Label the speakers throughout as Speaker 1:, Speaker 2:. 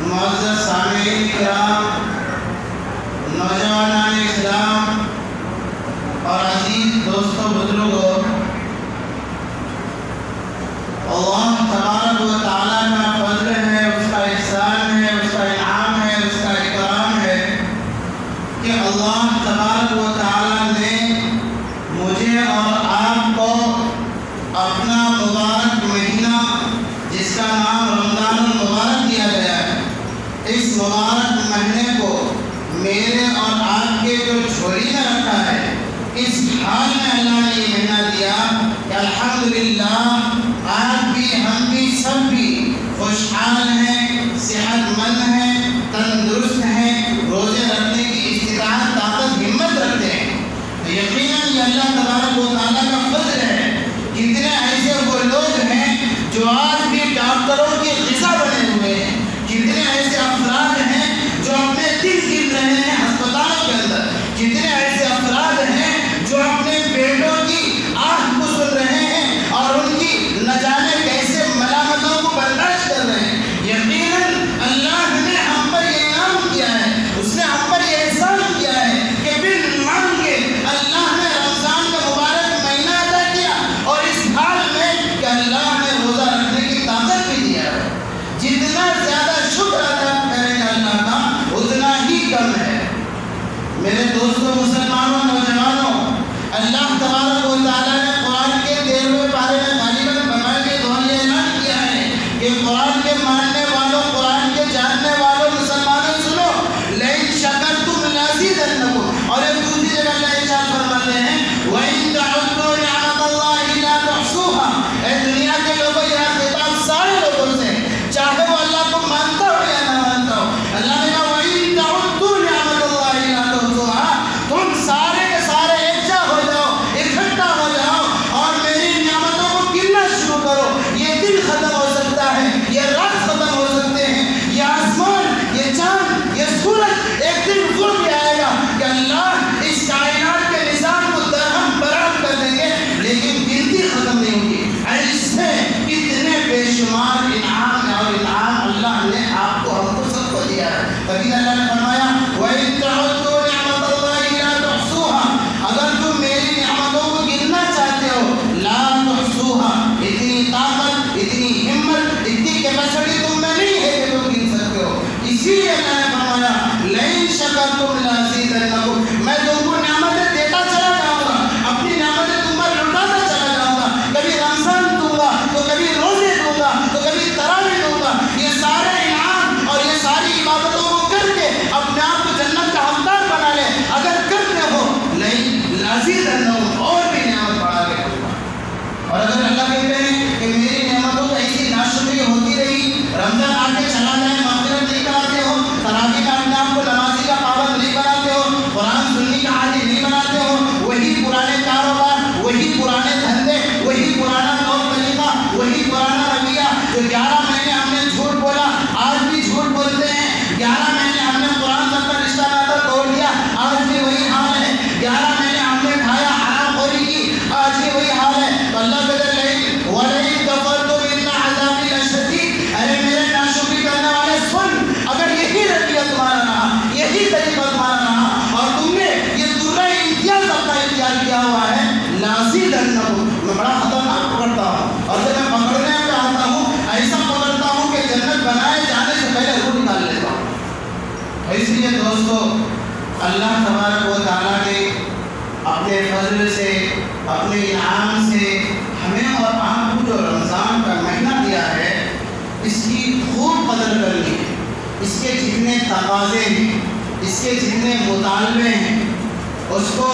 Speaker 1: معزز سامعین کرام، نوجوانان اسلام اور عزیز دوستوں بزرگوں، اللہ تبارک و تعالیٰ کا فضل ہے، اس کا احسان ہے، اس کا انعام ہے، اس کا اکرام ہے کہ اللہ تبارک و تعالیٰ نے مجھے اور آپ کو اپنا مبارک مہینہ جس کا نام رمضان المبارک دیا گیا ہے، اس مبارک مہینے کو میرے اور آپ کے جو جھولی میں رکھا ہے، اس حال میں اللہ نے یہ مہینہ دیا کہ الحمدللہ آپ بھی ہم بھی سب بھی خوشحال ہیں، صحت مند ہیں، تندرست ہیں، روزے رکھنے کی استطاعت، طاقت، ہمت رکھتے ہیں۔ تو یقیناً یہ اللہ تبارک و تعالیٰ کا فضل ہے۔ کتنے ایسے وہ لوگ ہیں جو آج بھی ڈاکٹروں کی غذا بنے ہوئے ہیں، کتنے ایسے افراد ہیں جو اپنے دل گن رہے ہیں ہسپتالوں کے اندر، کتنے ایسے افراد ہیں جو اپنے بیٹوں کی آہ کو سن رہے ہیں اور ان کی نہ جانے کیسے ملامتوں کو برداشت کر رہے ہیں۔ یقیناً اللہ نے ہم پر یہ انعام کیا ہے، اس نے ہم پر یہ احسان کیا ہے کہ بن مانگے اللہ نے رمضان کا مبارک مہینہ عطا کیا، اور اس حال میں کہ اللہ نے روزہ رکھنے کی طاقت بھی دیا ہے۔ جتنا زیادہ شکر ادا کریں گے اللہ کا، اتنا ہی کم ہے۔ میرے دوستوں، مسلمانوں، نوجوانوں، اللہ تبارک و تعالیٰ نے قرآن کے 13ویں پارے میں غالباً بقرہ کے دور یہ اعلان کیا ہے کہ قرآن کے ماننے والوں، قرآن کے جاننے والوں، مسلمانوں سنو، لئن شکرتم لازیدنکم، اور ایک دوسری جگہ اللہ ارشاد فرماتے ہیں وَإِن تَعُدُّوا نِعْمَتَ اللَّهِ لَا تُحْصُوهَا۔ اے دنیا کے لوگوں، یہ خطاب سارے لوگوں سے، چاہے وہ اللہ کو مانتا ہو یا نہ مانتا ہو، اللہ نے کہا وَإِن تَعُدُّوا نِعْمَتَ اللَّهِ لَا تُحْصُوهَا، تم سارے کے سارے ایک جا ہو جاؤ، اکٹھا ہو جاؤ اور میری نعمتوں کو گننا شروع کرو۔ یہ دن ختم ہو سکتا ہے، یہ رات ختم ہو سکتے ہیں، یہ آسمان، یہ چاند، یہ سورج، ایک دن وہ بھی آئے گا کہ اللہ اس کائنات کے نظام کو درہم برہم کر دیں گے، لیکن گنتی ختم نہیں ہوگی۔ ایسے کتنے بے شمار انعام اور انعام اللہ نے آپ کو، ہم کو، سب کو دیا ہے۔ تبھی اللہ نے فرمایا وَإِن تَعُدُّوا نِعْمَتَ اللَّهِ لَا تُحْصُوهَا، اگر تم میری نعمتوں کو گننا چاہتے ہو، لا تحصوها، اتنی طاقت، اتنی ہمت، اتنی کیپیسٹی تم میں نہیں ہے کہ تم گن سکتے ہو۔ اسی لیے اللہ نے فرمایا لئن شکرتم لازیدنکم، میں تم کو نعمتیں دیتا چلا جاؤں گا، اپنی نعمتیں تم پر لٹاتا چلا جاؤں گا، کبھی رمضان دوں گا تو کبھی روزے دوں گا تو کبھی تراویح دوں گا۔ یہ سارے انعام اور یہ ساری عبادتوں کو کر کے اپنے آپ کو جنت کا حقدار بنا لے۔ اگر کرتے ہو لئن لازیدنکم، اور بھی نعمت بڑھا کے دوں گا۔ اور اگر اللہ کہتے ہیں کہ میری نعمتوں کی ایسی ناشکری ہوتی رہی، رمضان آ کے چلا جائے، مغفرت نہیں کراتے ہو، تراویح کا اپنے آپ کو نمازی کا پابند نہیں بناتے ہو، قرآن سننے کا عادی نہیں بناتے ہو، وہی پرانے کاروبار، وہی پرانے دھندے، وہی پرانا طور طریقہ، وہی پرانا رویہ، جو 11 مہینے ہم نے جھوٹ بولا، آج بھی جھوٹ بولتے ہیں، 11 مہینے ہم نے قرآن تک کا رشتہ ناطہ توڑ دیا، آج بھی وہی حال ہے، 11 مہینے ہم نے کھایا حرام خوری کی، آج بھی وہی حال ہے۔ تو اللہ کہتے ہیں وَلَئِن كَفَرْتُمْ إِنَّ عَذَابِي لَشَدِيدٌ، ارے میرے ناشکری کرنے والے سن، اگر یہی رویہ تمہارا رہا، یہی طریقہ تمہارا رہا، اور تم نے یہ درہ امتیاز اپنا اختیار کیا ہوا ہے، لازیدنکم، میں بڑا خطرناک پکڑتا ہوں، اور جب میں پکڑنے پہ آتا ہوں ایسا پکڑتا ہوں کہ جنت بنائے جانے سے پہلے روح نکال لیتا ہوں۔ اس لیے دوستو، اللہ تبارک و تعالیٰ نے اپنے فضل سے، اپنے انعام سے ہمیں اور آپ کو جو رمضان کا مہینہ دیا ہے، اس کی خوب قدر کرنی ہے۔ اس کے جتنے تقاضے ہیں، اس کے جتنے مطالبے ہیں، اس کو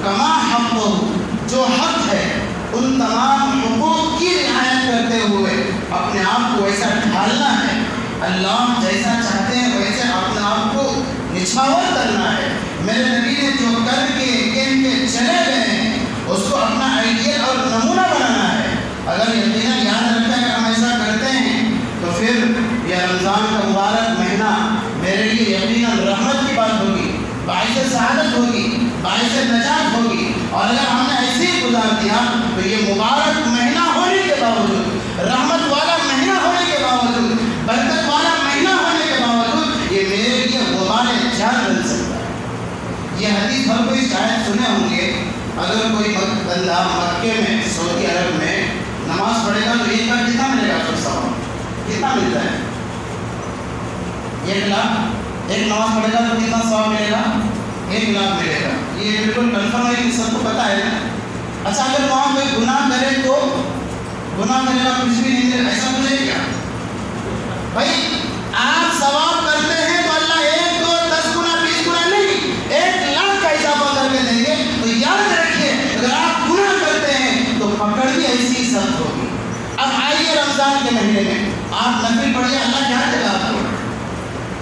Speaker 1: کما حق ہو، جو حق ہے ان تمام حقوق کی رعایت کرتے ہوئے اپنے آپ کو ویسا ڈھالنا ہے، اللہ جیسا چاہتے ہیں ویسے اپنے آپ کو نچھاور کرنا ہے۔ میرے نبی نے جو کر کے کہہ کے چلے گئے ہیں، اس کو اپنا آئیڈیل اور نمونہ بنانا ہے۔ اگر یقیناً یاد رکھتے ہیں کہ ہم ایسا کرتے ہیں تو پھر یہ رمضان کا مبارک مہینہ میرے لیے یقیناً رحمت کی بات ہوگی، باعث سعادت ہوگی، باعث نجات ہوگی۔ اور اگر ہم نے ایسے ہی گزار دیا تو یہ مبارک مہینہ ہونے کے باوجود، رحمت والا مہینہ ہونے کے باوجود، برکت والا مہینہ یہ حدیث ہر کوئی شاید سنے ہوں گے، اگر کوئی بندہ مکے میں سعودی عرب میں نماز پڑھے گا تو ایک بار کتنا ملے گا؟ سب ثواب کتنا ملتا ہے؟ 1 لاکھ ایک نماز پڑھے گا تو کتنا ثواب ملے گا؟ 1 لاکھ ملے گا. یہ بالکل کنفرم ہے کہ سب کو پتہ ہے نا. اچھا اگر وہاں کوئی گناہ کرے تو گناہ کرے گا کچھ بھی نہیں ملے، ایسا کچھ ہے کیا؟ بھائی آپ ثواب کرتے ہیں تو اللہ 1 2 10 گنا 20 گنا نہیں 1 لاکھ کا اضافہ کر کے دیں گے. تو یاد رکھیے اگر آپ گناہ کرتے ہیں تو پکڑ بھی ایسی سخت ہوگی. اب آئیے رمضان کے مہینے میں آپ نفل پڑھیے، اللہ کیا دے گا آپ کو؟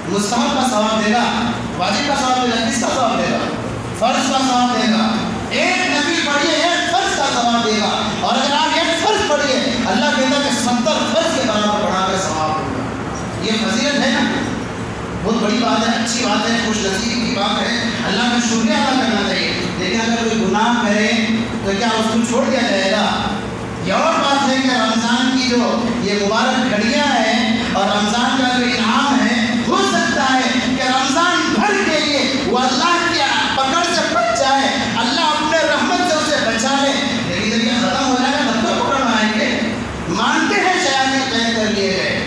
Speaker 1: مستحب کا ثواب دے گا، واجب کا ثواب دے گا، کس کا ثواب دے گا؟ فرض کا ثواب دے گا. ایک نفل پڑھیے 1 فرض کا ثواب دے گا، اور اگر آپ 1 فرض پڑھیے اللہ کہتا ہے کہ 70 فرض کے برابر پڑھا کر ثواب ہوگا. یہ فضیلت ہے نا، بہت بڑی بات ہے، اچھی بات ہے، خوش نصیبی کی بات ہے، اللہ کا شکریہ ادا کرنا چاہیے. لیکن اگر کوئی گناہ کرے تو کیا اس کو چھوڑ دیا جائے گا؟ یہ اور بات ہے کہ رمضان کی جو یہ مبارک گھڑیاں ہیں اور رمضان کا جو انعام ہے، ہو سکتا ہے کہ رمضان بھر کے لیے وہ اللہ کی پکڑ سے بچ جائے، اللہ اپنے رحمت سے اسے بچا لے. لیکن جب یہ ختم ہو جائے گا تب تو پکڑ آئیں گے. مانتے ہیں شیاطین قید کر لیے گئے.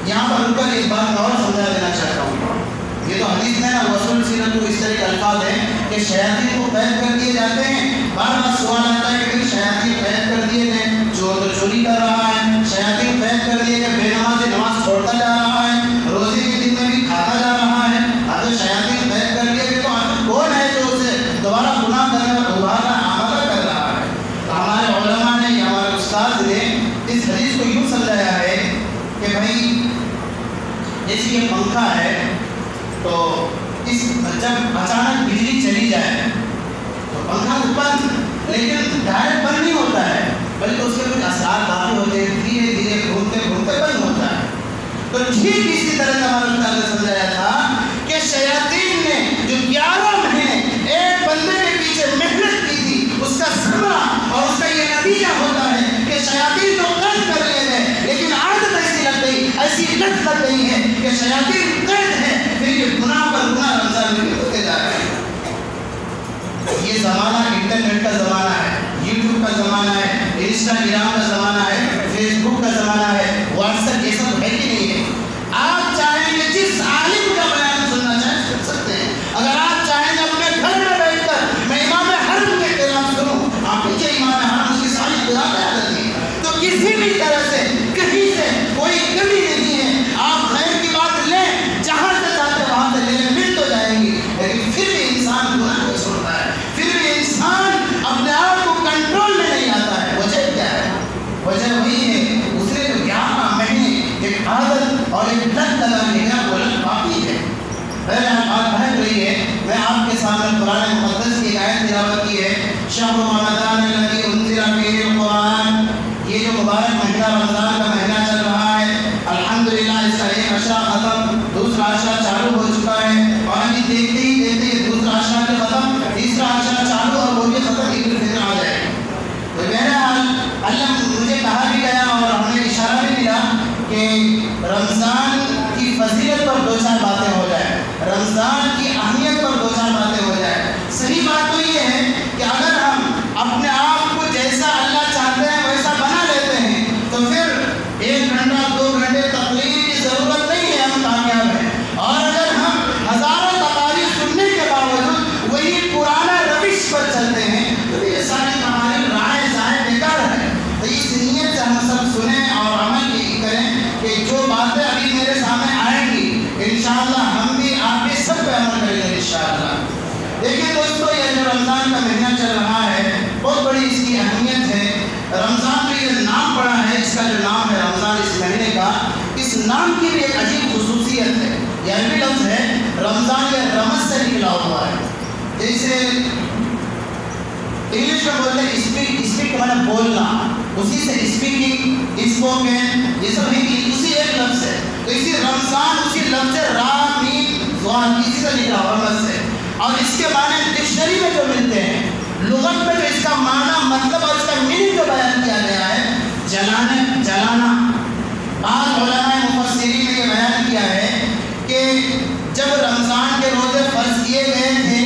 Speaker 1: یہاں پر رک کر ایک بات میں اور سمجھا دینا چاہتا ہوں. یہ تو حدیث میں نا رسول سیرت کو اس طرح کے الفاظ ہیں کہ شیاطین کو قید کر دیے جاتے ہیں. بار بار سوال آتا ہے کہ شیاطین قید کر دیے گئے، چور تو چوری کر رہا ہے، شیاطین قید کر دیے گئے، بے نمازی نماز چھوڑتا جا رہا ہے، روزے کے دن میں بھی کھاتا جا رہا ہے. اگر شیاطین قید کر دیے گئے تو کون ہے جو اسے دوبارہ گناہ کرنے اور دوبارہ آمادہ کر رہا ہے؟ تو ہمارے علماء نے یا ہمارے استاد نے اس حدیث کو یوں سمجھایا ہے کہ بھائی جیسے یہ پنکھا ہے تو جب اچانک بجلی چلی جائے تو پنکھا تو بند، لیکن ڈائریکٹ بند نہیں ہوتا ہے بلکہ اس کے کچھ اثرات باقی ہوتے ہیں، دھیرے دھیرے گھومتے گھومتے بند ہوتا ہے. تو ٹھیک اسی طرح سے ہمارے استاد نے سمجھایا تھا کہ شیاطین نے جو 11 مہینے ایک بندے کے پیچھے محنت کی تھی، اس کا ثمرہ اور اس کا یہ نتیجہ ہوتا ہے کہ شیاطین تو قید کر لیے گئے، لیکن عادت ایسی لگ گئی، ایسی لت لگ گئی ہے کہ شیاطین قید ہے، پھر یہ گناہ پر گناہ رمضان میں ہوتے جا رہے ہیں. یہ زمانہ انٹرنیٹ کا زمانہ ہے، یوٹیوب کا زمانہ ہے، انسٹاگرام کا زمانہ ہے، فیس بک کا زمانہ ہے، واٹس ایپ، یہ سب ہے کہ نہیں ہے؟ آپ چاہیں گے جس عالم کا بیان سننا چاہیں سن سکتے ہیں. اگر آپ چاہیں گے اپنے گھر میں بیٹھ کر میں امام حرم کے کلام سنوں، آپ پیچھے امام حرم اس کی ساری قرآن یاد رکھیں. تو کسی بھی طرح سے کہیں سے کوئی کمی نہیں ہے. آپ خیر کی بات لیں، جہاں سے چاہتے وہاں سے لیں، مل تو جائیں گی. لیکن پھر بھی انسان گناہ کو چھوڑتا ہے، پھر بھی انسان اپنے آپ کو کنٹرول میں نہیں آتا ہے. وجہ کیا ہے؟ وجہ وہی ہے اس نے تو 11 مہینے ایک عادت اور ایک لت لگانے کا وہ لت باقی ہے. بہرحال بات بہت رہی ہے. میں آپ کے سامنے قرآن مقدس کی آیت تلاوت کی ہے. شہر رمضان الذی انزل فیہ القرآن، یہ جو مبارک مہینہ رمضان کا مہینہ چل رہا ہے، الحمدللہ اس کا ایک عشرہ ختم، دوسرا عشرہ چالو ہو چکا ہے، اور ابھی دیکھتے ہی دیکھتے دوسرا عشرہ بھی ختم، تیسرا عشرہ چالو اور وہ بھی ختم، عید الفطر آ جائے. تو بہرحال اللہ مجھے کہا بھی گیا اور ہمیں اشارہ بھی ملا کہ رمضان کی فضیلت پر 2-4 باتیں ہو جائیں، رمضان کی اہمیت پر 2-4 باتیں ہو جائیں. صحیح بات تو یہ ہے کہ اگر ہم اپنے آپ کو جیسا اللہ چاہتے ہیں ویسا بنا لیتے ہیں تو پھر 1 گھنٹہ 2 گھنٹے تقریر کی ضرورت نہیں ہے، ہم کامیاب ہیں. اور اگر ہم ہزاروں تقاریر سننے کے باوجود وہی پرانا روش پر چلتے ہیں تو یہ ساری تقاریر رائے ضائع بیکار ہے. تو اس نیت سے ہم سب سنیں اور عمل کریں کہ جو باتیں ابھی میرے سامنے آئیں گی انشاءاللہ ہم بھی آپ بھی سب پہ عمل کریں گے انشاءاللہ. دیکھیں دوستو، یہ جو رمضان کا مہینہ چل رہا ہے بہت بڑی اس کی اہمیت ہے. رمضان کا یہ نام پڑا ہے، اس کا جو نام ہے رمضان اس مہینے کا، اس نام کی بھی ایک عجیب خصوصیت ہے. یہ عربی لفظ ہے رمضان، یہ رمض سے نکلا ہوا ہے. جیسے انگلش میں بولتے ہیں اسپیک کا مطلب بولنا، اسی سے اسپیکنگ، اسپوکن، یہ سب اسی ایک لفظ ہے. تو اسی رمضان اسی لفظ را میم زوان اسی سے نکلا رمض سے. اور اس کے معنی ڈکشنری میں جو ملتے ہیں، لغت میں جو اس کا معنی مطلب اور اس کا میننگ جو بیان کیا گیا ہے، جلانا. بعض علماء مفسرین نے یہ بیان کیا ہے کہ جب رمضان کے روزے فرض کیے گئے تھے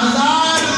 Speaker 1: 1000